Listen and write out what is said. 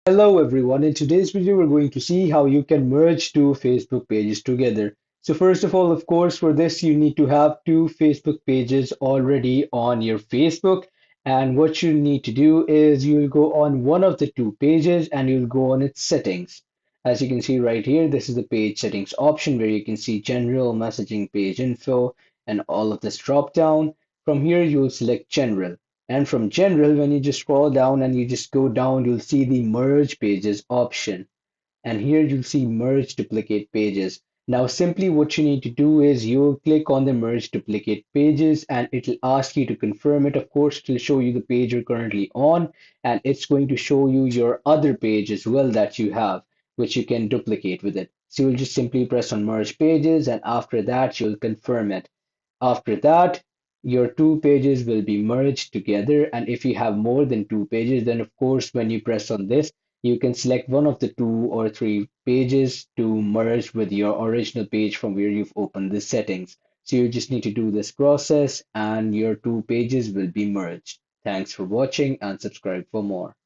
Hello everyone. In today's video, we're going to see how you can merge two Facebook pages together. So first of all, of course, for this, you need to have two Facebook pages already on your Facebook. And what you need to do is you'll go on one of the two pages and you'll go on its settings. As you can see right here, this is the page settings option where you can see general messaging page info and all of this drop down. From here, you'll select general. And from general, when you just scroll down and you just go down, you'll see the merge pages option. And here you'll see merge duplicate pages. Now, simply what you need to do is you'll click on the merge duplicate pages and it'll ask you to confirm it. Of course, it'll show you the page you're currently on, and it's going to show you your other page as well that you have, which you can duplicate with it. So you'll just simply press on merge pages, and after that, you'll confirm it. After that, your two pages will be merged together. And if you have more than two pages, then of course, when you press on this, you can select one of the two or three pages to merge with your original page from where you've opened the settings. So you just need to do this process and your two pages will be merged. Thanks for watching and subscribe for more.